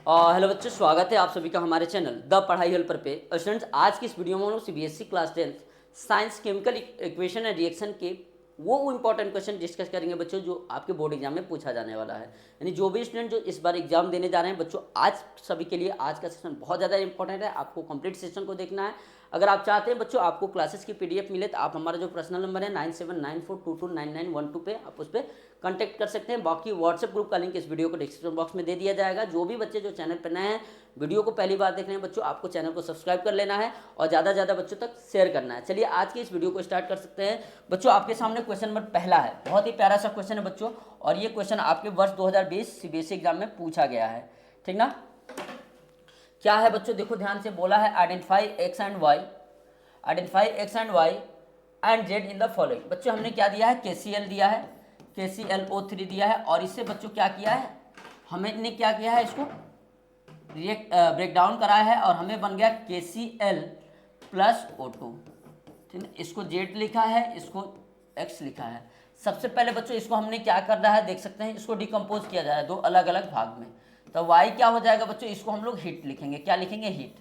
Hello बच्चों, स्वागत है आप सभी का हमारे चैनल द पढ़ाई हेल्पर पे। स्टूडेंट्स, आज की इस वीडियो में हम लोग CBSE class 10 science chemical equation and reaction के वो इंपॉर्टेंट क्वेश्चन डिस्कस करेंगे बच्चों, जो आपके बोर्ड एग्जाम में पूछा जाने वाला है। यानी जो भी स्टूडेंट जो इस बार एग्जाम देने जा रहे हैं बच्चों, आज सभी के लिए आज का सेशन बहुत ज़्यादा इंपॉर्टेंट है। आपको कंप्लीट सेशन को देखना है। अगर आप चाहते हैं बच्चों आपको क्लासेस की पीडीएफ मिले तो आप हमारा जो पर्सनल नंबर है 9794229912 पे आप उस पर कांटेक्ट कर सकते हैं। बाकी व्हाट्सएप ग्रुप का लिंक इस वीडियो को डिस्क्रिप्शन बॉक्स में दे दिया जाएगा। जो भी बच्चे जो चैनल पर नए हैं, वीडियो को पहली बार देख रहे हैं बच्चों, आपको चैनल को सब्सक्राइब कर लेना है और ज़्यादा से ज़्यादा बच्चों तक शेयर करना है। चलिए आज की इस वीडियो को स्टार्ट कर सकते हैं। बच्चों आपके सामने क्वेश्चन नंबर पहला है, बहुत ही प्यारा सा क्वेश्चन है बच्चों, और ये क्वेश्चन आपके वर्ष 2020 सीबीएसई एग्जाम में पूछा गया है। ठीक ना, क्या है बच्चों, देखो ध्यान से। बोला है identify X and Y, identify X and Y and Z in the following. बच्चों हमने क्या दिया है, केसीएल दिया है, KClO3 दिया है, और इससे बच्चों क्या किया है, हमने क्या किया है, इसको ब्रेक डाउन कराया है और हमें बन गया KCl प्लस O2। ठीक है, इसको जेड लिखा है, इसको एक्स लिखा है। सबसे पहले बच्चों इसको हमने क्या करना है, देख सकते हैं, इसको डिकम्पोज किया जाए दो अलग अलग भाग में। तो वाई क्या हो जाएगा बच्चों, इसको हम लोग हीट लिखेंगे। क्या लिखेंगे, हीट।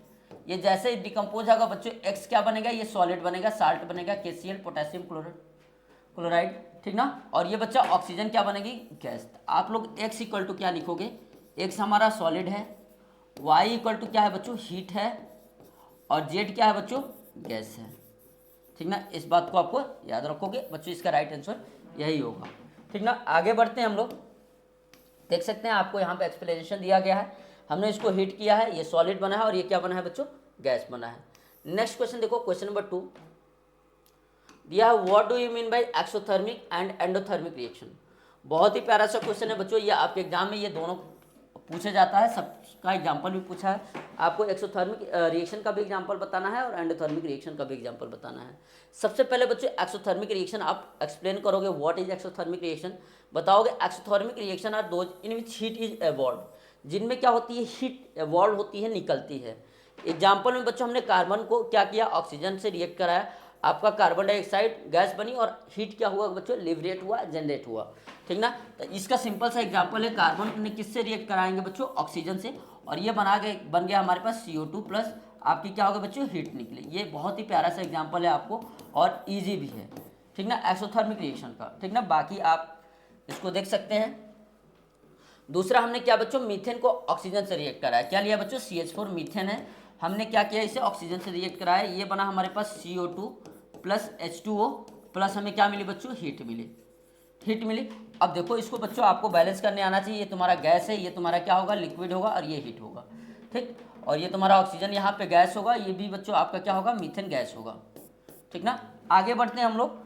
ये जैसे ही डिकम्पोज होगा बच्चों, एक्स क्या बनेगा, ये सॉलिड बनेगा, साल्ट बनेगा, KCl पोटेशियम क्लोराइड। ठीक ना, और ये बच्चा ऑक्सीजन क्या बनेगी, गैस। आप लोग एक्स इक्वल टू क्या लिखोगे, एक्स हमारा सॉलिड है, वाई इक्वल टू क्या है बच्चों, हीट है, और जेड क्या है बच्चों, गैस है। ठीक ना, इस बात को आपको याद रखोगे बच्चों, इसका राइट आंसर यही होगा। ठीक ना, आगे बढ़ते हैं हम लोग। देख सकते हैं आपको यहाँ पे एक्सप्लेनेशन दिया गया है। हमने इसको हीट किया है, ये सॉलिड बना है, और ये क्या बना है बच्चों, गैस बना है। नेक्स्ट क्वेश्चन देखो, क्वेश्चन नंबर 2 दिया है, what do you mean by exothermic and endothermic reaction. बहुत ही प्यारा सा क्वेश्चन है बच्चों, ये आपके एग्जाम में ये दोनों पूछा जाता है, सबका एग्जाम्पल भी पूछा है। आपको एक्सोथर्मिक रिएक्शन का भी एग्जाम्पल बताना है और एंडोथर्मिक रिएक्शन का भी एग्जाम्पल बताना है। सबसे पहले बच्चों एक्सोथर्मिक रिएक्शन आप एक्सप्लेन करोगे, व्हाट इज एक्सोथर्मिक रिएक्शन, बताओगे। Exothermic reaction are those in which heat is evolve, जिनमें क्या होती है, हीट एवॉल्व होती है, निकलती है। एग्जाम्पल में बच्चों हमने कार्बन को क्या किया, ऑक्सीजन से रिएक्ट कराया, आपका कार्बन डाइऑक्साइड गैस बनी, और हीट क्या हुआ बच्चों, लिबरेट हुआ, जनरेट हुआ। ठीक ना, तो इसका सिंपल सा एग्जांपल है, कार्बन ने किससे रिएक्ट कराएंगे बच्चों, ऑक्सीजन से, और ये बन गया हमारे पास CO2 प्लस आपकी क्या होगा बच्चों, हीट निकली। ये बहुत ही प्यारा सा एग्जांपल है आपको, और ईजी भी है। ठीक ना, एक्सोथर्मिक रिएक्शन का। ठीक ना, बाकी आप इसको देख सकते हैं। दूसरा हमने क्या बच्चों, मीथेन को ऑक्सीजन से रिएक्ट कराया, क्या लिया बच्चों, CH4 मीथेन है, हमने क्या किया, इसे ऑक्सीजन से रिएक्ट कराया, ये बना हमारे पास CO2 प्लस H2O प्लस हमें क्या मिली बच्चों, हीट मिली, हीट मिली। अब देखो इसको बच्चों आपको बैलेंस करने आना चाहिए, ये तुम्हारा गैस है, ये तुम्हारा क्या होगा, लिक्विड होगा, और ये हीट होगा। ठीक, और ये तुम्हारा ऑक्सीजन यहाँ पे गैस होगा, ये भी बच्चों आपका क्या होगा, मीथेन गैस होगा। ठीक ना, आगे बढ़ते हैं हम लोग,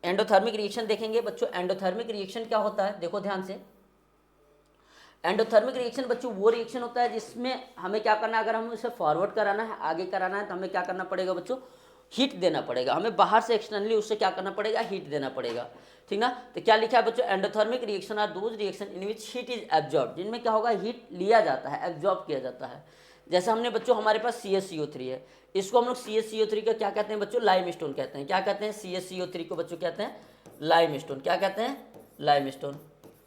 एंडोथर्मिक रिएक्शन देखेंगे बच्चों। एंडोथर्मिक रिएक्शन क्या होता है, देखो ध्यान से। एंडोथर्मिक रिएक्शन बच्चों वो रिएक्शन होता है जिसमें हमें क्या करना है, अगर हमें उसे फॉरवर्ड कराना है, आगे कराना है, तो हमें क्या करना पड़ेगा बच्चों, हीट देना पड़ेगा। हमें बाहर से एक्सटर्नली उससे क्या करना पड़ेगा, हीट देना पड़ेगा। ठीक ना, तो क्या लिखा है बच्चों, endothermic reaction are those reaction in which heat is absorb, जिनमें क्या होगा, हीट लिया जाता है, एब्जॉर्ब किया जाता है। जैसे हमने बच्चों हमारे पास CaCO3 है, इसको हम लोग CaCO3 का क्या कहते हैं बच्चों, लाइम स्टोन कहते हैं। क्या कहते हैं, CaCO3 को बच्चों कहते हैं लाइम स्टोन। क्या कहते हैं, लाइम स्टोन।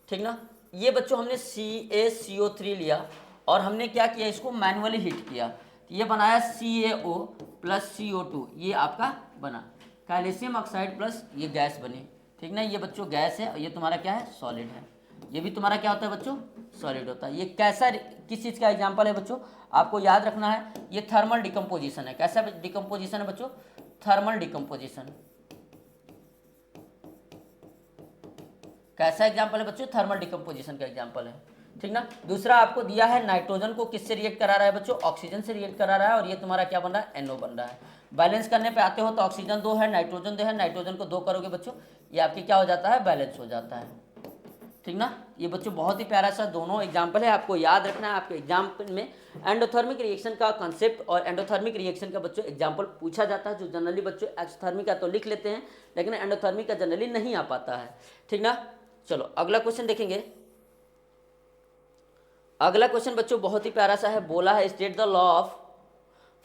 ठीक ना, ये बच्चों हमने CaCO3 लिया और हमने क्या किया, इसको मैनुअली हीट किया, तो ये बनाया CaO प्लस CO2, ये आपका बना कैल्शियम ऑक्साइड प्लस ये गैस बनी। ठीक ना, ये बच्चों गैस है, और ये तुम्हारा क्या है, सॉलिड है। ये भी तुम्हारा क्या होता है बच्चों, सॉलिड होता है। ये कैसा, किस चीज़ का एग्जाम्पल है बच्चों, आपको याद रखना है, ये थर्मल डिकम्पोजिशन है। कैसा डिकम्पोजिशन है बच्चों, थर्मल डिकम्पोजिशन। कैसा एग्जाम्पल है बच्चों, थर्मल डिकम्पोजिशन का एग्जाम्पल है। ठीक ना, दूसरा आपको दिया है, नाइट्रोजन को किससे रिएक्ट करा रहा है बच्चों, ऑक्सीजन से रिएक्ट करा रहा है, और ये तुम्हारा क्या बन रहा है, NO बन रहा है। बैलेंस करने पे आते हो तो ऑक्सीजन 2 है, नाइट्रोजन 2 है, नाइट्रोजन को 2 करोगे बच्चों, ये आपकी क्या हो जाता है, बैलेंस हो जाता है। ठीक ना, ये बच्चों बहुत ही प्यारा सा दोनों एग्जाम्पल है, आपको याद रखना है। आपके एग्जाम्पल में एंडोथर्मिक रिएक्शन का कंसेप्ट और एंडोथर्मिक रिएक्शन का बच्चों एग्जाम्पल पूछा जाता है, जो जनरली बच्चों एक्सोथर्मिक का तो लिख लेते हैं, लेकिन एंडोथर्मिक का जनरली नहीं आ पाता है। ठीक ना, चलो अगला क्वेश्चन देखेंगे। अगला क्वेश्चन बच्चों बहुत ही प्यारा सा है, बोला है state the law of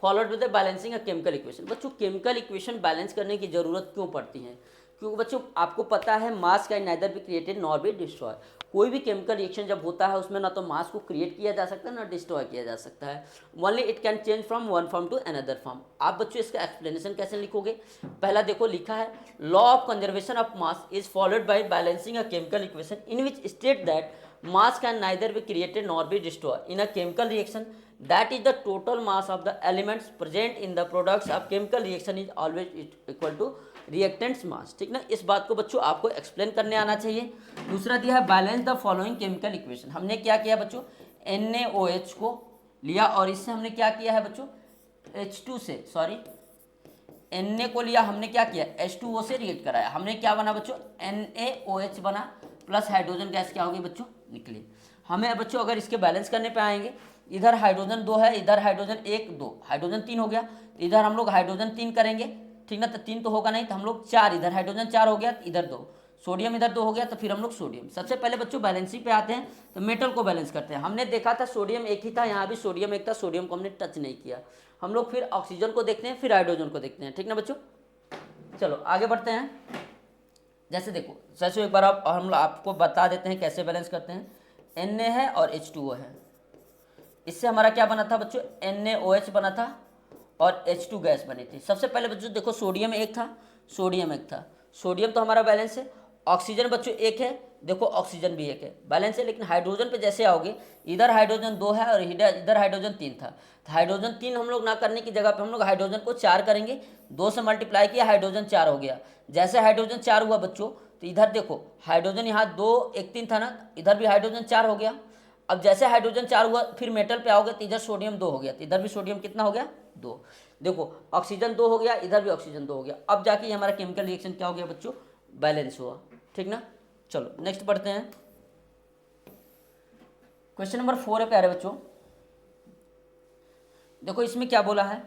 followed with the balancing a chemical equation. बच्चों केमिकल इक्वेशन बैलेंस करने की जरूरत क्यों पड़ती है, क्योंकि बच्चों आपको पता है मास can neither be created nor be destroy. कोई भी केमिकल रिएक्शन जब होता है उसमें ना तो मास को क्रिएट किया जा सकता है ना डिस्ट्रॉय किया जा सकता है, only it can change from one form to another form. आप बच्चों इसका एक्सप्लेनेशन कैसे लिखोगे? पहला देखो लिखा है, law of conservation of mass is followed by balancing a chemical equation in which state that mass can neither be created nor be destroyed in a chemical reaction, that is the total mass of the elements present in the products of chemical reaction is always equal to reactants mass। ठीक ना, इस बात को बच्चों आपको explain करने आना चाहिए। दूसरा दिया है balance the following chemical equation. हमने क्या किया बच्चों, NaOH को लिया और इससे हमने क्या किया है बच्चों, H2 से सॉरी Na को लिया, हमने क्या किया H2O से रिएक्ट कराया, हमने क्या बना बच्चों NaOH बना, प्लस हाइड्रोजन गैस क्या होगी बच्चों निकली। हमें बच्चों अगर इसके बैलेंस करने पे आएंगे, इधर हाइड्रोजन 2 है, इधर हाइड्रोजन 1 2, हाइड्रोजन 3 हो गया, तो इधर हम लोग हाइड्रोजन 3 करेंगे, ठीक ना, तो 3 तो होगा नहीं, तो हम लोग 4, इधर हाइड्रोजन 4 हो गया, इधर 2, सोडियम इधर 2 हो गया, तो फिर हम लोग सोडियम। सबसे पहले बच्चों बैलेंसिंग पे आते हैं, तो मेटल को बैलेंस करते हैं। हमने देखा था सोडियम एक ही था, यहाँ भी सोडियम एक था, सोडियम को हमने टच नहीं किया। हम लोग फिर ऑक्सीजन को देखते हैं, फिर हाइड्रोजन को देखते हैं, ठीक ना बच्चों। चलो आगे बढ़ते हैं। जैसे देखो, जैसे एक बार हम आपको बता देते हैं कैसे बैलेंस करते हैं। Na है और H2O है, इससे हमारा क्या बना था बच्चों, NaOH बना था और H2 गैस बनी थी। सबसे पहले बच्चों देखो सोडियम एक था, सोडियम एक था, सोडियम तो हमारा बैलेंस है। ऑक्सीजन बच्चों एक है, देखो ऑक्सीजन भी एक है, बैलेंस है। लेकिन हाइड्रोजन पे जैसे आओगे, इधर हाइड्रोजन 2 है और इधर हाइड्रोजन 3 था, तो हाइड्रोजन 3 हम लोग ना करने की जगह पे हम लोग हाइड्रोजन को 4 करेंगे, 2 से मल्टीप्लाई किया, हाइड्रोजन 4 हो गया। जैसे हाइड्रोजन 4 हुआ बच्चों, तो इधर देखो हाइड्रोजन यहाँ 2 1 3 था ना, इधर भी हाइड्रोजन 4 हो गया। अब जैसे हाइड्रोजन 4 हुआ, फिर मेटल पे आओगे तो इधर सोडियम 2 हो गया, तो इधर भी सोडियम कितना हो गया 2। देखो ऑक्सीजन 2 हो गया, इधर भी ऑक्सीजन 2 हो गया। अब जाके ये हमारा केमिकल रिएक्शन क्या हो गया बच्चों, बैलेंस हुआ, ठीक ना। चलो नेक्स्ट बढ़ते हैं। क्वेश्चन नंबर 4 है प्यारे बच्चों। देखो इसमें क्या बोला है,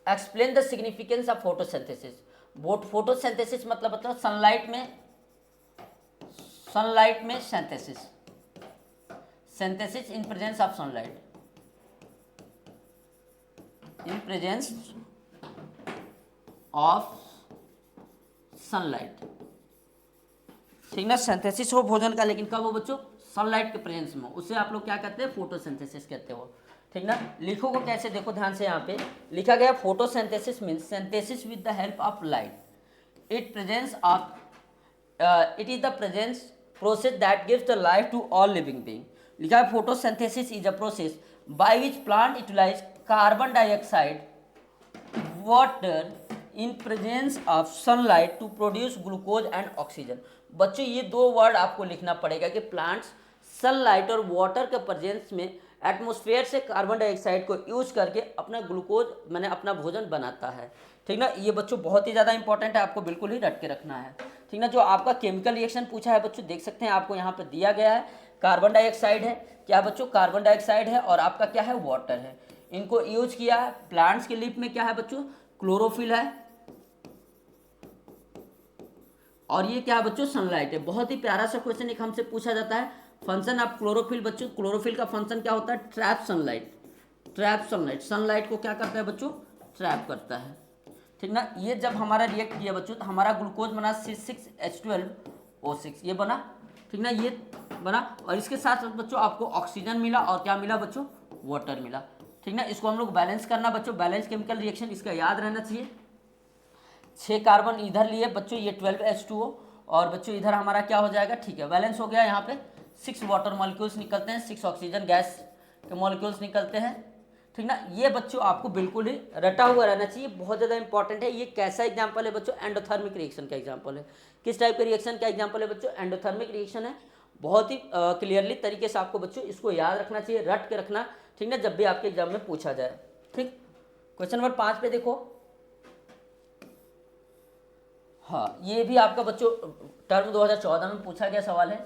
explain the significance of photosynthesis. Photosynthesis मतलब सनलाइट में synthesis, synthesis in presence of sunlight, in presence of sunlight, ठीक ना। सिंथेसिस हो भोजन का, लेकिन कब हो बच्चों, सनलाइट के प्रेजेंस में, उसे आप लोग क्या कहते हैं, फोटोसिंथेसिस कहते हो, ठीक ना। लिखोगे कैसे, देखो ध्यान से, यहाँ पे लिखा गया photosynthesis means synthesis with the help of light, it presence of it is the presence process that gives the life to all living being. लिखा है photosynthesis is a process by which plant utilise carbon dioxide water in presence of sunlight to produce glucose and oxygen. बच्चों ये 2 word आपको लिखना पड़ेगा कि plants sunlight और water के प्रेजेंस में एटमॉस्फेयर से कार्बन डाइऑक्साइड को यूज करके अपना ग्लूकोज मैंने अपना भोजन बनाता है, ठीक ना। ये बच्चों बहुत ही ज़्यादा इंपॉर्टेंट है, आपको बिल्कुल ही रट के रखना है, ठीक ना। जो आपका केमिकल रिएक्शन पूछा है बच्चों, देख सकते हैं आपको यहाँ पर दिया गया है, कार्बन डाइऑक्साइड है, क्या बच्चों कार्बन डाइऑक्साइड है, और आपका क्या है वाटर है, इनको यूज किया है। प्लांट्स के लीफ में क्या है बच्चों, क्लोरोफिल है, और ये क्या है बच्चों, सनलाइट है। बहुत ही प्यारा सा क्वेश्चन एक हमसे पूछा जाता है, फंक्शन ऑफ क्लोरोफिल। बच्चों क्लोरोफिल का फंक्शन क्या होता है, trap sunlight, trap sunlight, sunlight को क्या करता है बच्चों, ट्रैप करता है, ठीक ना। ये जब हमारा रिएक्ट किया बच्चों, तो हमारा ग्लूकोज बना C6H12O6, ये बना, ठीक ना, ये बना, और इसके साथ बच्चों आपको ऑक्सीजन मिला और क्या मिला बच्चों, वाटर मिला, ठीक ना। इसको हम लोग बैलेंस करना बच्चों, बैलेंस केमिकल रिएक्शन, इसका याद रहना चाहिए। 6 कार्बन इधर लिए बच्चों, ये 12H2O, और बच्चों इधर हमारा क्या हो जाएगा, ठीक है, बैलेंस हो गया। यहाँ पे 6 वाटर मॉलिक्यूल्स निकलते हैं, 6 ऑक्सीजन गैस के मॉलिक्यूल्स निकलते हैं, ठीक ना। ये बच्चों आपको बिल्कुल ही रटा हुआ रहना चाहिए, बहुत ज़्यादा इंपॉर्टेंट है। ये कैसा एग्जाम्पल है बच्चों, एंडोथर्मिक रिएक्शन का एग्जाम्पल है। किस टाइप के रिएक्शन का एग्जाम्पल है बच्चों, एंडोथर्मिक रिएक्शन है। बहुत ही क्लियरली तरीके से आपको बच्चों इसको याद रखना चाहिए, रट के रखना, ठीक ना, जब भी आपके एग्जाम में पूछा जाए, ठीक। क्वेश्चन नंबर 5 पे देखो, हाँ ये भी आपका बच्चों टर्म 2014 में पूछा गया सवाल है।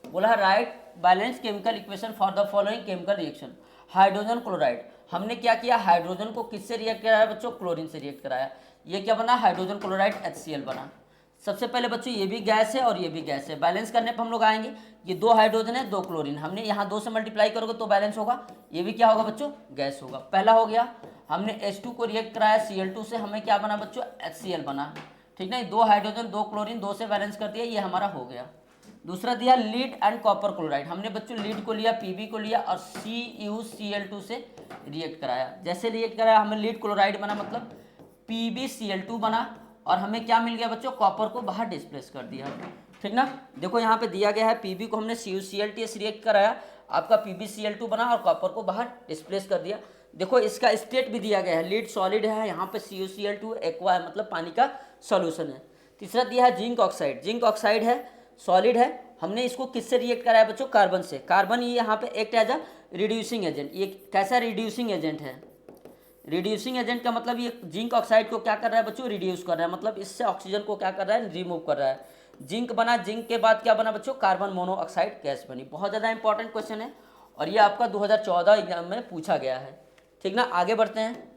बोला है right balance chemical equation for the following chemical reaction. Hydrogen chloride, हमने क्या किया, हाइड्रोजन को किससे रिएक्ट कराया बच्चों, क्लोरीन से रिएक्ट कराया। ये क्या बना, हाइड्रोजन क्लोराइड HCl बना। सबसे पहले बच्चों ये भी गैस है और ये भी गैस है, बैलेंस करने पर हम लोग आएंगे, ये 2 हाइड्रोजन है 2 क्लोरीन, हमने यहाँ 2 से मल्टीप्लाई करोगे तो बैलेंस होगा, ये भी क्या होगा बच्चों, गैस होगा। पहला हो गया, हमने H2 को रिएक्ट कराया Cl2 से, हमें क्या बना बच्चों, HCl बना, ठीक ना, 2 हाइड्रोजन 2 क्लोरीन 2 से बैलेंस कर दिया, ये हमारा हो गया। दूसरा दिया लीड एंड कॉपर क्लोराइड, हमने बच्चों लीड को लिया, पीबी को लिया और CuCl2 से रिएक्ट कराया। जैसे रिएक्ट कराया हमें लीड क्लोराइड बना, मतलब PbCl2 बना, और हमें क्या मिल गया बच्चों, कॉपर को बाहर डिस्प्लेस कर दिया। ठीक ना, देखो यहाँ पे दिया गया है पीबी को हमने CuCl2 से रिएक्ट कराया, आपका PbCl2 बना और कॉपर को बाहर डिस्प्लेस कर दिया। देखो इसका स्टेट भी दिया गया है, लीड सॉलिड है, यहाँ पे CuCl2 एक्वा है, मतलब पानी का सॉल्यूशन है। तीसरा दिया है जिंक ऑक्साइड, जिंक ऑक्साइड है, सॉलिड है, हमने इसको किससे रिएक्ट कराया बच्चों, कार्बन से। कार्बन ये यहाँ पे act as a reducing agent, ये कैसा रिड्यूसिंग एजेंट है, रिड्यूसिंग एजेंट का मतलब ये जिंक ऑक्साइड को क्या कर रहा है बच्चों, रिड्यूस कर रहा है, मतलब इससे ऑक्सीजन को क्या कर रहा है, रिमूव कर रहा है। जिंक बना, जिंक के बाद क्या बना बच्चों, कार्बन मोनोऑक्साइड गैस बनी। बहुत ज़्यादा इंपॉर्टेंट क्वेश्चन है और ये आपका 2014 एग्जाम में पूछा गया है। ठीक ना, आगे बढ़ते हैं।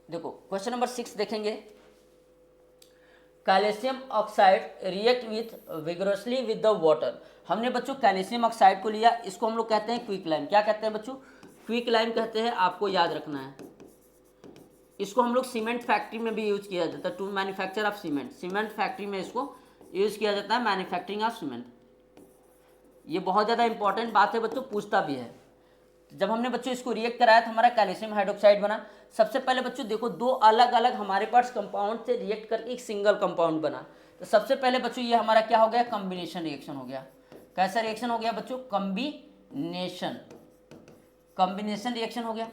देखो क्वेश्चन नंबर 6 देखेंगे, calcium oxide react with vigorously with the water. हमने बच्चों कैल्शियम ऑक्साइड को लिया, इसको हम लोग कहते हैं क्विक लाइम। क्या कहते हैं बच्चों, क्विक लाइम कहते हैं, आपको याद रखना है। इसको हम लोग सीमेंट फैक्ट्री में भी यूज किया जाता है, to manufacture of cement, cement factory में इसको यूज किया जाता है, मैन्युफैक्चरिंग ऑफ सीमेंट। ये बहुत ज़्यादा इंपॉर्टेंट बात है बच्चों, पूछता भी है। जब हमने बच्चों इसको रिएक्ट कराया तो हमारा कैल्शियम हाइड्रोक्साइड बना। सबसे पहले बच्चों देखो, दो अलग अलग हमारे पास कंपाउंड से रिएक्ट करके एक सिंगल कंपाउंड बना। तो सबसे पहले बच्चों ये हमारा क्या हो गया, कॉम्बिनेशन रिएक्शन हो गया। कैसा रिएक्शन हो गया बच्चों, कॉम्बिनेशन, कॉम्बिनेशन रिएक्शन हो गया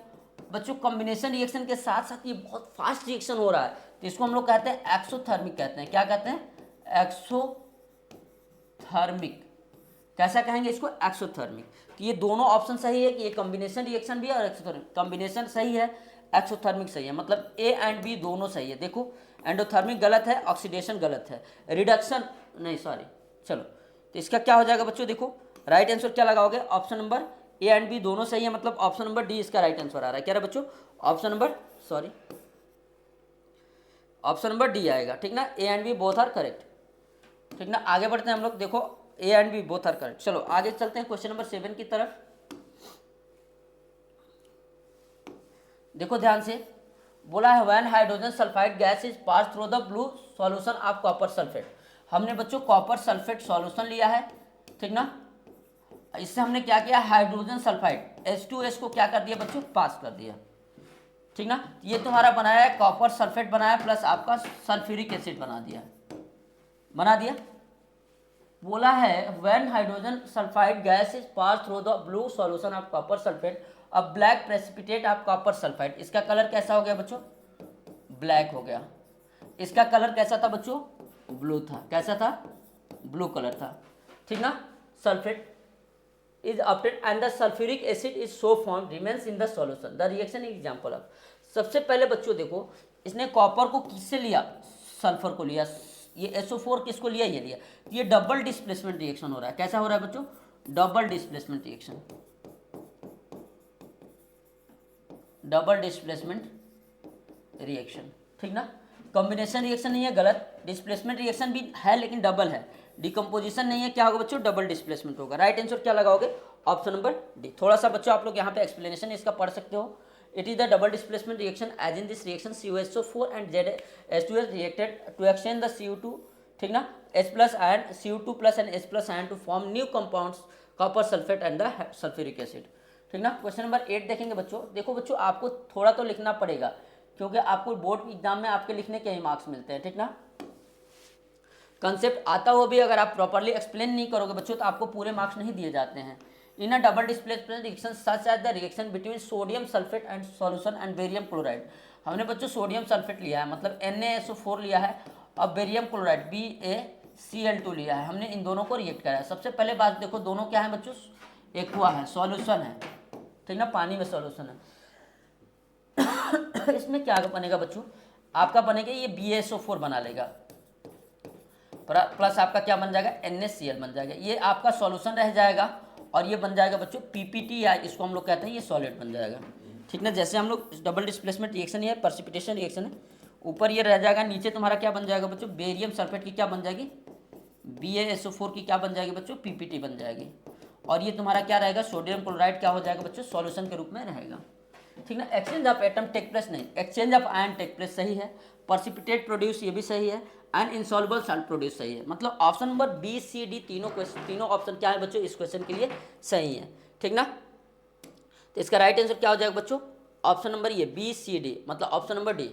बच्चों। कॉम्बिनेशन रिएक्शन के साथ साथ ये बहुत फास्ट रिएक्शन हो रहा है, तो इसको हम लोग कहते हैं एक्सोथर्मिक कहते हैं। क्या कहते हैं, एक्सोथर्मिक। कैसा कहेंगे इसको, एक्सोथर्मिक। तो ये दोनों ऑप्शन सही है कि ये कॉम्बिनेशन रिएक्शन भी है और एक्सोथर्मिक। कॉम्बिनेशन सही है, एक्सोथर्मिक सही है, मतलब ए एंड बी दोनों सही है। देखो एंडोथर्मिक गलत है, ऑक्सीडेशन गलत है, रिडक्शन नहीं, सॉरी। चलो तो इसका क्या हो जाएगा बच्चों, देखो राइट आंसर क्या लगाओगे, option number A and B दोनों सही है, मतलब ऑप्शन नंबर डी इसका राइट आंसर आ रहा है। क्या रहा बच्चों, option number, sorry, option number D आएगा। ठीक ना, A and B both are correct. ठीक ना, आगे बढ़ते हैं हम लोग। देखो A and B both are correct. चलो आगे चलते हैं क्वेश्चन नंबर 7 की तरफ। देखो ध्यान से, बोला है when hydrogen sulphide gas is pass through the blue solution of copper sulphate. हमने बच्चों कॉपर सल्फेट सॉल्यूशन लिया है। ठीक ना, इससे हमने क्या किया, हाइड्रोजन सल्फाइड H2S को क्या कर दिया बच्चों, पास कर दिया। ठीक ना, ये तुम्हारा बनाया है कॉपर सल्फेट बनाया प्लस आपका सल्फ्यूरिक एसिड बना दिया, बना दिया। बोला है when hydrogen sulphide gas is pass through the blue solution of copper sulphate a black precipitate of copper sulphide. इसका कलर कैसा हो गया बच्चों, ब्लैक हो गया। इसका कलर कैसा था बच्चों, ब्लू था। कैसा था, ब्लू कलर था। ठीक ना, sulphate is obtained and the sulfuric acid is so formed remains in the solution, the reaction is example of। सबसे पहले बच्चों देखो, इसने कॉपर को किससे लिया, सल्फर को लिया, ये SO4 किसको लिया, ये लिया। ये डबल डिस्प्लेसमेंट रिएक्शन हो रहा है। कैसा हो रहा है बच्चों, double displacement reaction, double displacement reaction. ठीक ना, कॉम्बिनेशन रिएक्शन नहीं है, गलत। डिस्प्लेसमेंट रिएक्शन भी है लेकिन डबल है। डिकम्पोजिशन नहीं है, क्या होगा बच्चों, डबल डिस्प्लेसमेंट होगा। राइट आंसर क्या लगाओगे, ऑप्शन नंबर डी। थोड़ा सा बच्चों आप लोग यहाँ पे एक्सप्लेनेशन इसका पढ़ सकते हो। It is the double displacement reaction as in this reaction CuSO4 and ZH2S reacted to exchange the CO2, ठीक ना, H plus ion CO2 plus and H plus ion to form new compounds copper sulphate and the sulphuric acid. ठीक ना, question number 8 देखेंगे बच्चों। देखो बच्चों आपको थोड़ा तो लिखना पड़ेगा क्योंकि आपको बोर्ड एग्जाम में आपके लिखने के ही मार्क्स मिलते हैं। ठीक ना, कंसेप्ट आता हुआ भी अगर आप प्रॉपर्ली एक्सप्लेन नहीं करोगे बच्चों तो आपको पूरे मार्क्स नहीं दिए जाते हैं। In a double displacement reaction such as the reaction between sodium sulphate and solution and barium chloride. हमने बच्चों सोडियम सल्फेट लिया है, मतलब NaSO4 लिया है, और बेरियम क्लोराइड BaCl2 लिया है। हमने इन दोनों को रिएक्ट कराया। सबसे पहले बात देखो, दोनों क्या है बच्चों, एक्वा है, सॉल्यूशन है। ठीक ना, पानी में सॉल्यूशन है। इसमें क्या बनेगा बच्चों, आपका बनेगा ये BaSO4 बना लेगा, प्लस आपका क्या बन जाएगा, NaCl बन जाएगा। ये आपका सॉल्यूशन रह जाएगा और ये बन जाएगा बच्चों PPT, या इसको हम लोग कहते हैं ये सॉलिड बन जाएगा। ठीक ना, जैसे हम लोग डबल डिस्प्लेसमेंट रिएक्शन है, प्रेसिपिटेशन रिएक्शन है, ऊपर ये रह जाएगा, नीचे तुम्हारा क्या बन जाएगा बच्चों, बेरियम सल्फेट की क्या बन जाएगी, BaSO4 की क्या बन जाएगी बच्चों, PPT बन जाएगी। और ये तुम्हारा क्या रहेगा, सोडियम क्लोराइड क्या हो जाएगा बच्चों, सॉल्यूशन के रूप में रहेगा। ठीक ना, exchange of atom take place नहीं, exchange of ion take place सही है, precipitate प्रोड्यूस ये भी सही है, एंड insoluble salt प्रोड्यूस सही है। मतलब option number B C D तीनों ऑप्शन क्या है बच्चों इस क्वेश्चन के लिए सही है, ठीक ना। तो इसका राइट आंसर क्या हो जाएगा बच्चों, ऑप्शन नंबर ये बी सी डी, मतलब ऑप्शन नंबर डी,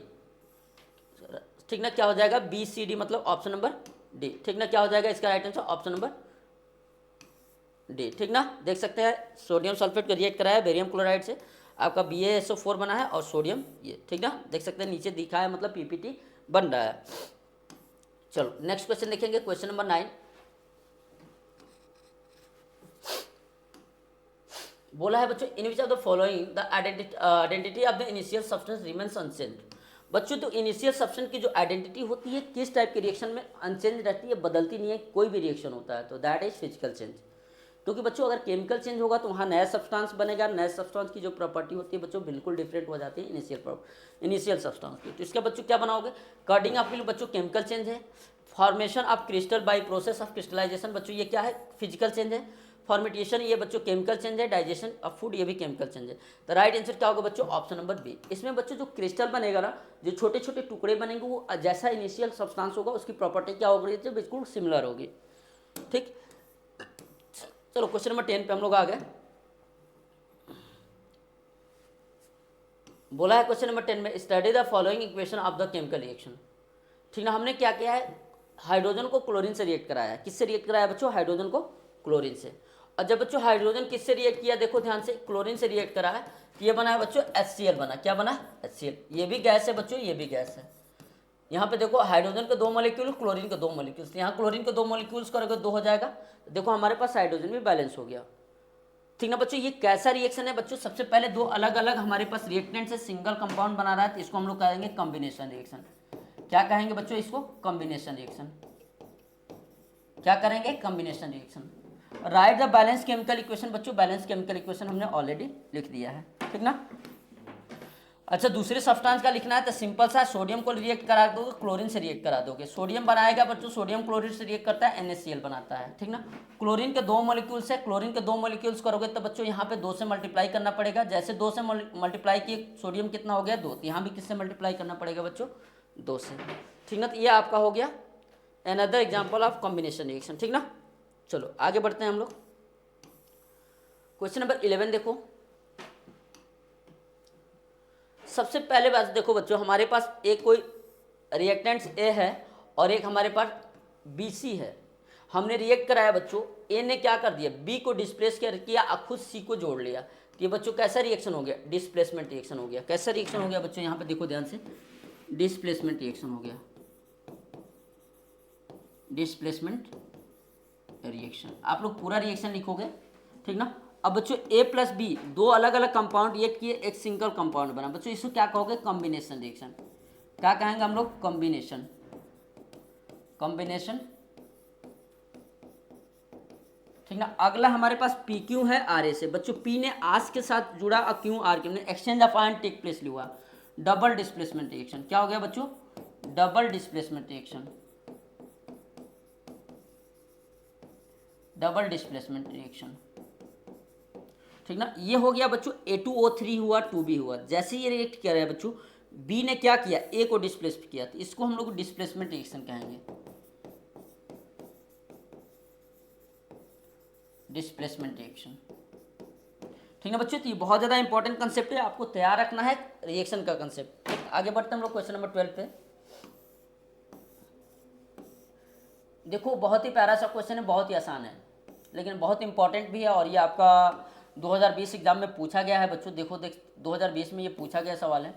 ठीक ना। क्या हो जाएगा बी सी डी मतलब ऑप्शन नंबर डी, ठीक ना। क्या हो जाएगा इसका right answer option number D, ठीक ना। देख सकते हैं सोडियम सल्फेट का रिएक्ट कराया बेरियम क्लोराइड से, आपका BaSO4 बना है और सोडियम ये, ठीक ना। देख सकते हैं नीचे दिखा है मतलब PPT बन रहा है। चलो नेक्स्ट क्वेश्चन देखेंगे, क्वेश्चन नंबर 9। बोला है बच्चों in which of the following the identity of the initial substance remains unchange. बच्चों तो इनिशियल सब्सटेंस की जो आइडेंटिटी होती है किस टाइप के रिएक्शन में अनचेंज रहती है, बदलती नहीं है, कोई भी रिएक्शन होता है तो दैट इज फिजिकल चेंज। क्योंकि बच्चों अगर केमिकल चेंज होगा तो वहाँ नया सब्सटेंस बनेगा, नए सब्सटेंस की जो प्रॉपर्टी होती है बच्चों बिल्कुल डिफरेंट हो जाती है इनिशियल सब्सटेंस की। तो इसका बच्चों क्या बनाओगे, कटिंग ऑफ बच्चों केमिकल चेंज है, formation of crystal by process of crystallization बच्चों ये क्या है फिजिकल चेंज है, फॉर्मेटेशन ये बच्चों केमिकल चेंज है, डाइजेशन ऑफ फूड ये भी केमिकल चेंज है। तो राइट आंसर क्या होगा बच्चों ऑप्शन नंबर बी। इसमें बच्चों जो क्रिस्टल बनेगा ना, जो छोटे छोटे टुकड़े बनेंगे वो जैसा इनिशियल सब्सटेंस होगा उसकी प्रॉपर्टी क्या होगी बिल्कुल सिमिलर होगी, ठीक। चलो क्वेश्चन नंबर 10 पे हम लोग आ गए। बोला है क्वेश्चन नंबर 10 में study the following equation of the chemical reaction, ठीक ना। हमने क्या किया है, हाइड्रोजन को क्लोरीन से रिएक्ट कराया है। किससे रिएक्ट कराया बच्चों, हाइड्रोजन को क्लोरीन से। और जब बच्चों हाइड्रोजन किससे रिएक्ट किया, देखो ध्यान से, क्लोरीन से रिएक्ट करा है तो ये बना है बच्चों HCl बना, क्या बना HCl। ये भी गैस है बच्चों, ये भी गैस है। यहाँ पे देखो हाइड्रोजन के 2 मॉलिक्यूल, क्लोरीन के 2 मॉलिक्यूल्स, यहाँ क्लोरीन के 2 मॉलिक्यूल्स करोगे 2 हो जाएगा, तो देखो हमारे पास हाइड्रोजन भी बैलेंस हो गया, ठीक ना बच्चों। ये कैसा रिएक्शन है बच्चों, सबसे पहले 2 अलग अलग हमारे पास रिएक्टेंट से सिंगल कंपाउंड बना रहा है, तो इसको हम लोग कहेंगे कॉम्बिनेशन रिएक्शन। क्या कहेंगे बच्चों इसको, कॉम्बिनेशन रिएक्शन। क्या करेंगे, combination reaction. Right the balance chemical equation बच्चों, बैलेंस केमिकल इक्वेशन हमने ऑलरेडी लिख दिया है, ठीक ना। अच्छा दूसरे सब्सटेंस का लिखना है तो सिंपल सा, सोडियम को रिएक्ट करा दोगे क्लोरीन से रिएक्ट करा दोगे, सोडियम बनाएगा बच्चों, सोडियम क्लोरीन से रिएक्ट करता है NaCl बनाता है, ठीक ना। क्लोरीन के 2 मॉलिक्यूल्स है, क्लोरीन के 2 मॉलिक्यूल्स करोगे तो बच्चों यहाँ पे 2 से मल्टीप्लाई करना पड़ेगा, जैसे 2 से मल्टीप्लाई किए सोडियम कितना हो गया 2, तो यहाँ भी किससे मल्टीप्लाई करना पड़ेगा बच्चों 2 से, ठीक ना। तो ये आपका हो गया another example of combination reaction, ठीक ना। चलो आगे बढ़ते हैं हम लोग, क्वेश्चन नंबर 11 देखो। सबसे पहले बात देखो बच्चों, हमारे पास एक कोई रिएक्टेंट्स A है और एक हमारे पास BC है। हमने रिएक्ट कराया बच्चों, A ने क्या कर दिया B को डिस्प्लेस किया और खुद C को जोड़ लिया, तो ये बच्चों कैसा रिएक्शन हो गया, डिस्प्लेसमेंट रिएक्शन हो गया। कैसा रिएक्शन हो गया बच्चों, यहाँ पे देखो ध्यान से, डिस्प्लेसमेंट रिएक्शन हो गया, डिस्प्लेसमेंट रिएक्शन। आप लोग पूरा रिएक्शन लिखोगे, ठीक ना। अब बच्चों A प्लस B 2 अलग अलग कंपाउंड रिएक्ट किए, एक सिंगल कंपाउंड बना बच्चों, इसको क्या कहोगे, कॉम्बिनेशन रिएक्शन। क्या कहेंगे हम लोग, कॉम्बिनेशन, कॉम्बिनेशन, ठीक ना। अगला हमारे पास PQ है RA से बच्चों, P ने आस के साथ जुड़ा और Q R के, exchange of ion take place हुआ, डबल डिस्प्लेसमेंट रिएक्शन। क्या हो गया बच्चों, double displacement reaction, double displacement reaction, ठीक ना। ये हो गया बच्चों A2O3 हुआ 2B हुआ। जैसे ये रिएक्ट किया है बच्चों, B ने क्या किया, A को डिस्प्लेस किया, तो इसको हम लोग डिस्प्लेसमेंट रिएक्शन कहेंगे, डिस्प्लेसमेंट रिएक्शन, ठीक है बच्चों। तो ये बहुत ज़्यादा इंपॉर्टेंट कंसेप्ट है, आपको तैयार रखना है रिएक्शन का कंसेप्ट। आगे बढ़ते हैं हम लोग क्वेश्चन नंबर 12 पे। देखो बहुत ही प्यारा सा क्वेश्चन है, बहुत ही आसान है लेकिन बहुत इंपॉर्टेंट भी है, और ये आपका 2020 एग्जाम में पूछा गया है बच्चों। देखो 2020 में ये पूछा गया सवाल है।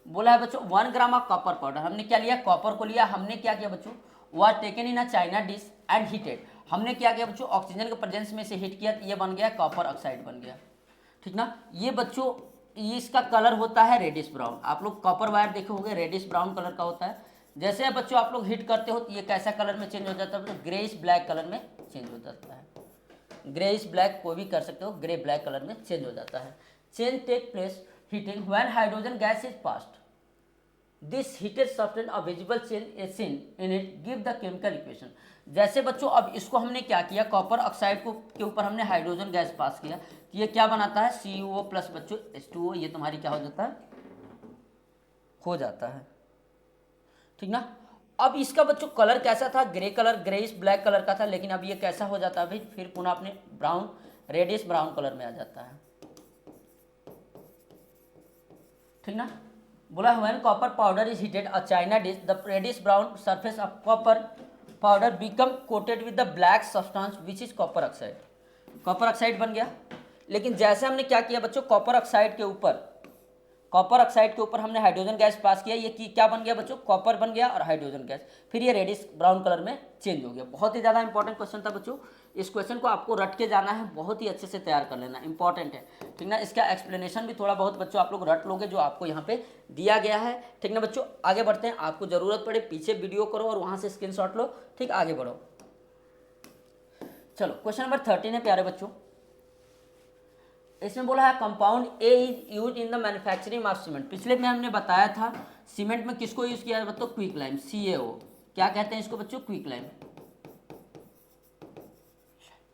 बोला है बच्चों 1 ग्राम ऑफ कॉपर पाउडर, हमने क्या लिया, कॉपर को लिया, हमने क्या किया बच्चों, was taken in a china dish and heated. हमने क्या किया बच्चों, ऑक्सीजन के प्रेजेंस में से हीट किया, ये बन गया कॉपर ऑक्साइड बन गया, ठीक ना। ये बच्चों ये इसका कलर होता है रेडिश ब्राउन। आप लोग कॉपर वायर देखे होंगे, रेडिश ब्राउन कलर का होता है। जैसे बच्चों आप लोग हीट करते हो तो ये कैसा कलर में चेंज हो जाता है, तो ग्रेइश ब्लैक कलर में चेंज हो जाता है। ग्रेइश ब्लैक कोई भी कर सकते हो, ग्रे ब्लैक कलर में चेंज हो जाता है। Change take place heating when hydrogen gas is passed, this heated substance a visible change is seen in it, give the chemical equation. जैसे बच्चों अब इसको हमने क्या किया, कॉपर ऑक्साइड को के ऊपर हमने हाइड्रोजन गैस पास किया, तो ये क्या बनाता है CuO प्लस बच्चों H2O, ये तुम्हारी क्या हो जाता है, हो जाता है, ठीक ना। अब इसका बच्चों कलर कैसा था, grey colour, greyish black colour का था, लेकिन अब ये कैसा हो जाता है भाई, फिर पुनः अपने ब्राउन, रेडिश ब्राउन कलर में आ जाता है। ठीक ना। बोला when copper powder is heated a china dish the reddish brown surface of copper powder become coated with the black substance which is copper oxide. Copper oxide बन गया। लेकिन जैसे हमने क्या किया बच्चों, कॉपर ऑक्साइड के ऊपर हमने हाइड्रोजन गैस पास किया, ये क्या बन गया बच्चों, कॉपर बन गया और हाइड्रोजन गैस, फिर ये रेडिश ब्राउन कलर में चेंज हो गया। बहुत ही ज़्यादा इंपॉर्टेंट क्वेश्चन था बच्चों। इस क्वेश्चन को आपको रट के जाना है, बहुत ही अच्छे से तैयार कर लेना, इंपॉर्टेंट है। ठीक ना। इसका एक्सप्लेनेशन भी थोड़ा बहुत बच्चों आप लोग रट लोगे जो आपको यहाँ पे दिया गया है। ठीक ना बच्चों, आगे बढ़ते हैं। आपको जरूरत पड़े पीछे वीडियो करो और वहाँ से स्क्रीनशॉट लो। ठीक, आगे बढ़ो। चलो क्वेश्चन नंबर 13 है प्यारे बच्चों। इसमें बोला है compound A is use in the manufacturing of cement. पिछले में हमने बताया था सीमेंट में किसको यूज किया है बच्चों, क्विक लाइम, CaO। क्या कहते हैं इसको बच्चों, quick lime.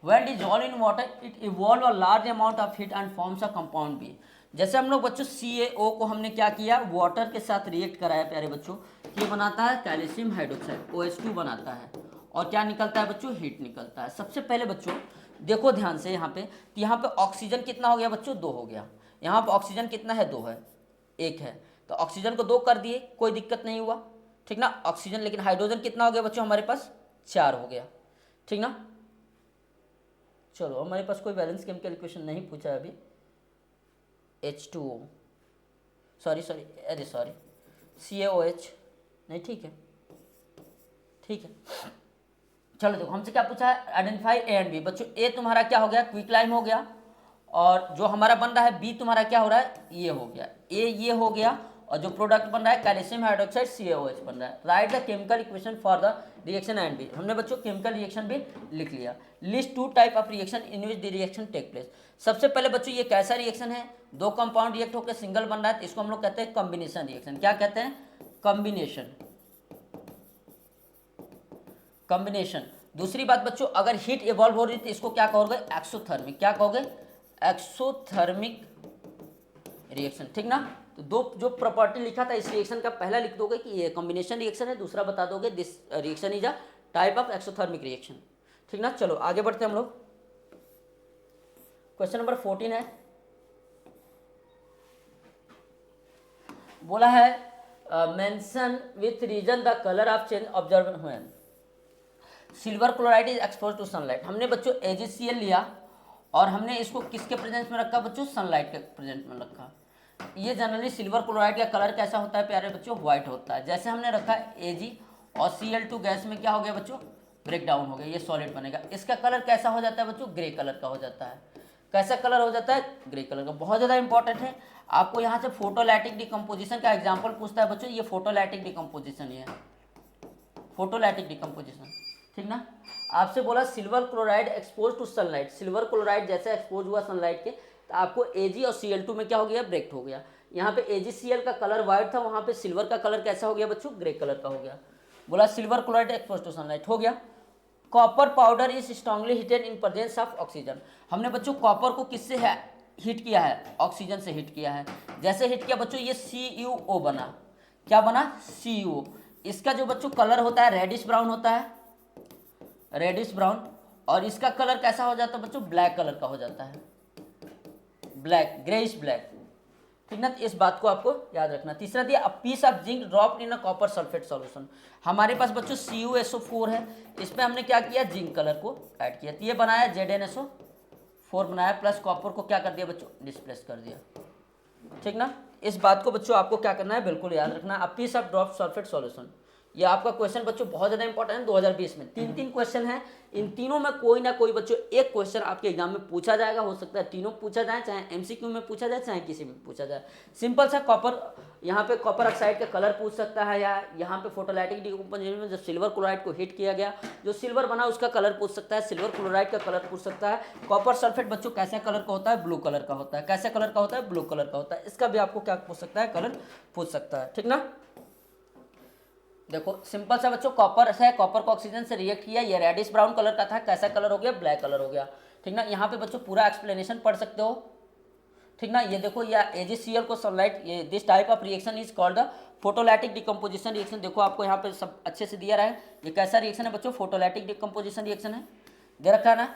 When dissolved in water, it evolve a large amount of heat and forms a compound B। जैसे हम लोग बच्चों CaO को हमने क्या किया, वाटर के साथ रिएक्ट कराया प्यारे बच्चों, ये बनाता है कैल्शियम हाइड्रोक्साइड, OH2 बनाता है, और क्या निकलता है बच्चों, हीट निकलता है। सबसे पहले बच्चों देखो ध्यान से यहाँ पे, तो यहाँ पे ऑक्सीजन कितना हो गया बच्चों, 2 हो गया। यहाँ पे ऑक्सीजन कितना है, 2 है, 1 है, तो ऑक्सीजन को 2 कर दिए, कोई दिक्कत नहीं हुआ। ठीक ना। ऑक्सीजन, लेकिन हाइड्रोजन कितना हो गया बच्चों हमारे पास, 4 हो गया। ठीक ना। चलो हमारे पास कोई बैलेंस केमिकल इक्वेशन नहीं पूछा है अभी। H2O, सॉरी CaOH नहीं, ठीक है। चलो देखो हमसे क्या पूछा है, आइडेंटिफाई ए एंड बी। बच्चों ए तुम्हारा क्या हो गया, क्विक लाइम हो गया, और जो हमारा बन रहा है बी तुम्हारा क्या हो रहा है, ये हो गया, ए ये हो गया, और जो प्रोडक्ट बन रहा है कैल्शियम हाइड्रोक्साइड CaOH बन रहा है। Write the chemical equation for the reaction and B. हमने बच्चों केमिकल रिएक्शन भी लिख लिया। List 2 type of reaction in which the reaction take place. सबसे पहले बच्चों ये कैसा रिएक्शन है, 2 कंपाउंड रिएक्ट होकर सिंगल बन रहा है, तो इसको हम लोग कहते हैं कॉम्बिनेशन रिएक्शन। क्या कहते हैं, कॉम्बिनेशन। दूसरी बात बच्चों, अगर हीट इवॉल्व हो रही है तो इसको क्या कहोगे, एक्सोथर्मिक। क्या कहोगे, एक्सोथर्मिक रिएक्शन। ठीक ना। तो 2 जो प्रॉपर्टी लिखा था इस रिएक्शन का, पहला लिख दोगे कि ये कॉम्बिनेशन रिएक्शन है, दूसरा बता दोगे this reaction is a type of exothermic reaction. ठीक ना। चलो आगे बढ़ते हैं हम लोग। क्वेश्चन नंबर 14 है। बोला है mention with reason the colour of change observe when silver chloride is expose to sunlight. हमने बच्चों AgCl लिया और हमने इसको किसके प्रेजेंस में रखा बच्चों, सनलाइट के प्रेजेंस में रखा। ये जनरली सिल्वर क्लोराइड का कलर कैसा होता है प्यारे बच्चों, व्हाइट होता है। जैसे हमने रखा Ag और Cl2 गैस में क्या हो गया बच्चों, ब्रेक डाउन हो गया, ये सॉलिड बनेगा। इसका कलर कैसा हो जाता है बच्चों, ग्रे कलर का हो जाता है। कैसा कलर हो जाता है, ग्रे कलर का। बहुत ज़्यादा इंपॉर्टेंट है। आपको यहाँ से फोटोलैटिक डिकम्पोजिशन का एग्जाम्पल पूछता है बच्चों, ये फोटोलैटिक डिकम्पोजिशन, ये फोटोलैटिक डिकम्पोजिशन। ठीक ना। आपसे बोला silver chloride expose to sunlight, silver chloride जैसे एक्सपोज हुआ सनलाइट के, तो आपको Ag और Cl2 में क्या हो गया, ब्रेक हो गया। यहाँ पे AgCl का कलर व्हाइट था, वहाँ पे सिल्वर का कलर कैसा हो गया बच्चों, ग्रे कलर का हो गया। बोला silver chloride expose to sunlight हो गया। Copper powder is strongly heated in presence of oxygen. हमने बच्चों कॉपर को किससे है हीट किया है, ऑक्सीजन से हीट किया है। जैसे हीट किया बच्चों ये CuO बना, क्या बना, CuO। इसका जो बच्चों कलर होता है रेडिश ब्राउन होता है, रेडिश ब्राउन, और इसका कलर कैसा हो जाता है बच्चों, ब्लैक कलर का हो जाता है, ब्लैक, ग्रेइश ब्लैक। ठीक ना। इस बात को आपको याद रखना। तीसरा दिया, a piece of zinc dropped in a copper sulphate solution. हमारे पास बच्चों CuSO4 है, इसमें हमने क्या किया, जिंक कलर को ऐड किया, तो ये बनाया ZnSO4 बनाया, प्लस कॉपर को क्या कर दिया बच्चों, डिस्प्लेस कर दिया। ठीक ना। इस बात को बच्चों आपको क्या करना है, बिल्कुल याद रखना। A piece of drop sulphate solution, ये आपका क्वेश्चन बच्चों बहुत ज़्यादा इंपॉर्टेंट है। 2020 में 3 क्वेश्चन हैं, इन तीनों में कोई ना कोई बच्चों एक क्वेश्चन आपके एग्जाम में पूछा जाएगा। हो सकता है तीनों पूछा जाए, चाहे MCQ में पूछा जाए, चाहे किसी में पूछा जाए। सिंपल सा कॉपर, यहाँ पे कॉपर ऑक्साइड का कलर पूछ सकता है, या यहाँ पे फोटोलैटिक डिकम्पोजिशन में जब सिल्वर क्लोराइड को हीट किया गया, जो सिल्वर बना उसका कलर पूछ सकता है, सिल्वर क्लोराइड का कलर पूछ सकता है। कॉपर सल्फेट बच्चों कैसे कलर का होता है, ब्लू कलर का होता है। कैसे कलर का होता है, ब्लू कलर का होता है। इसका भी आपको क्या पूछ सकता है, कलर पूछ सकता है। ठीक ना। देखो सिंपल सा बच्चों, कॉपर है, कॉपर को ऑक्सीजन से रिएक्ट किया, ये रेडिश ब्राउन कलर का था, कैसा कलर हो गया, ब्लैक कलर हो गया। ठीक ना। यहाँ पे बच्चों पूरा एक्सप्लेनेशन पढ़ सकते हो। ठीक ना। ये देखो ये AgCl को सनलाइट, ये this type of reaction is called the photolytic decomposition reaction. देखो आपको यहाँ पे सब अच्छे से दिया रहा है, ये कैसा रिएक्शन है बच्चों, फोटोलाइटिक डिकम्पोजिशन रिएक्शन है, दे रखा है ना।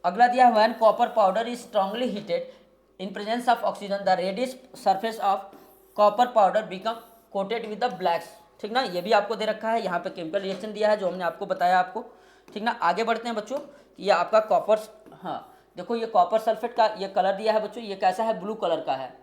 अगला दिया है when copper powder is strongly heated in presence of oxygen the reddish surface of copper powder become coated with the blacks. ठीक ना, ये भी आपको दे रखा है, यहाँ पे केमिकल रिएक्शन दिया है जो हमने आपको बताया आपको। ठीक ना, आगे बढ़ते हैं बच्चों। ये आपका कॉपर, हाँ देखो ये कॉपर सल्फेट का ये कलर दिया है बच्चों, ये कैसा है, ब्लू कलर का है।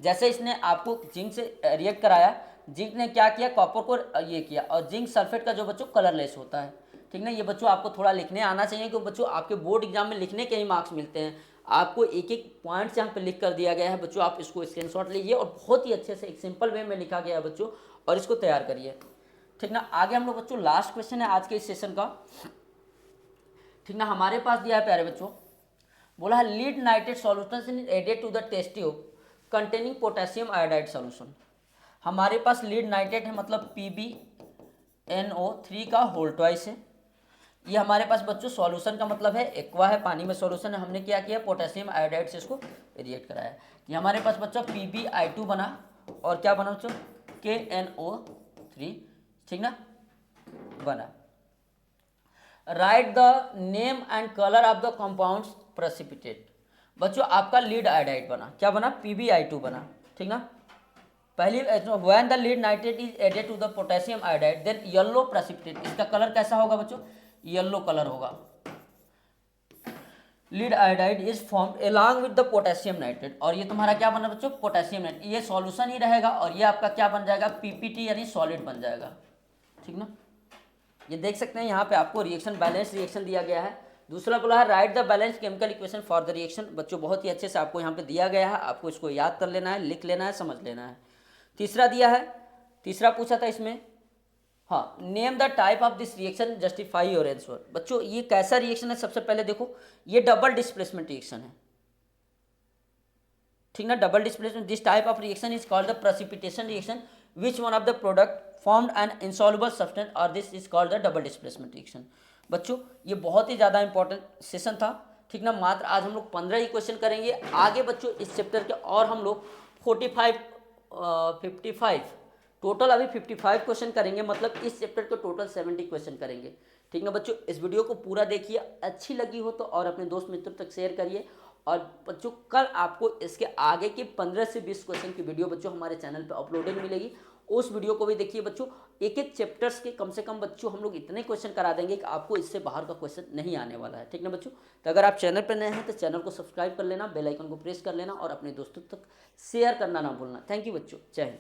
जैसे इसने आपको जिंक से रिएक्ट कराया, जिंक ने क्या किया, कॉपर को ये किया, और जिंक सल्फेट का जो बच्चों कलरलेस होता है। ठीक ना, ये बच्चों आपको थोड़ा लिखने आना चाहिए, क्योंकि बच्चों आपके बोर्ड एग्जाम में लिखने के ही मार्क्स मिलते हैं। आपको एक एक पॉइंट्स यहाँ पे लिख कर दिया गया है बच्चों, आप इसको स्क्रीनशॉट लीजिए और बहुत ही अच्छे से एक सिंपल वे में लिखा गया है बच्चों, और इसको तैयार करिए। ठीक ना, आगे हम लोग बच्चों लास्ट क्वेश्चन है आज के इस सेशन का। ठीक ना, हमारे पास दिया है प्यारे बच्चों, बोला है lead nitrate solution is added to the test tube containing potassium iodide solution. हमारे पास लीड नाइट्रेट है, मतलब PbNO3 का होल ट्वाइस है। ये हमारे पास बच्चों सॉल्यूशन का मतलब है एक्वा है, पानी में सॉल्यूशन है। हमने क्या किया, पोटेशियम आयोडाइड से इसको रिएक्ट कराया। ये हमारे पास बच्चों PbI2 बना, और क्या बना बच्चों, KNO3। ठीक ना, बना। Right the name and colour of the compounds precipitate. बच्चों आपका लीड आयोडाइड बना, क्या बना, PbI2 बना। ठीक ना, पहली when the lead nitrate is added to the potassium iodide then yellow precipitate. इसका कलर कैसा होगा बच्चों, येलो कलर होगा। Lead iodide is formed along with the potassium nitrate, और ये तुम्हारा क्या बना बच्चों, पोटेशियम नाइट्रेट। ये सॉल्यूशन ही रहेगा, और ये आपका क्या बन जाएगा, PPT यानी सॉलिड बन जाएगा। ठीक ना, ये देख सकते हैं यहाँ पे आपको रिएक्शन बैलेंस रिएक्शन दिया गया है। दूसरा बोला है write the balance chemical equation for the reaction. बच्चों बहुत ही अच्छे से आपको यहाँ पे दिया गया है, आपको इसको याद कर लेना है, लिख लेना है, समझ लेना है। तीसरा दिया है, तीसरा पूछा था इसमें, हाँ name the type of this reaction justify your answer. बच्चों ये कैसा रिएक्शन है, सबसे पहले देखो ये डबल डिस्प्लेसमेंट रिएक्शन है। ठीक ना, double displacement this type of reaction is called the precipitation reaction which one of the product formed an insoluble substance और this is called the double displacement reaction. बच्चों ये बहुत ही ज़्यादा इंपॉर्टेंट सेशन था। ठीक ना, मात्र आज हम लोग 15 ही क्वेश्चन करेंगे। आगे बच्चों इस चैप्टर के और हम लोग 55 टोटल अभी 55 क्वेश्चन करेंगे, मतलब इस चैप्टर के टोटल 70 क्वेश्चन करेंगे। ठीक ना बच्चों, इस वीडियो को पूरा देखिए, अच्छी लगी हो तो और अपने दोस्त मित्रों तक शेयर करिए। और बच्चों कल आपको इसके आगे के 15 से 20 क्वेश्चन की वीडियो बच्चों हमारे चैनल पे अपलोडेड मिलेगी, उस वीडियो को भी देखिए बच्चों। एक एक चैप्टर्स के कम से कम बच्चों हम लोग इतने क्वेश्चन करा देंगे कि आपको इससे बाहर का क्वेश्चन नहीं आने वाला है। ठीक ना बच्चों, तो अगर आप चैनल पर नए हैं तो चैनल को सब्सक्राइब कर लेना, बेल आइकन को प्रेस कर लेना और अपने दोस्तों तक शेयर करना ना भूलना। थैंक यू बच्चों, जय हिंद।